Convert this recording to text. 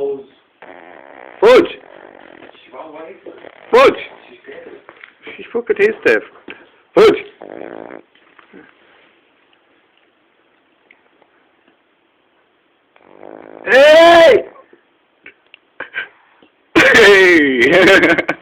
nose. Fudge! Wrong way. Fudge! She's dead. She's fucking his deaf. Fudge! Hey! Hey!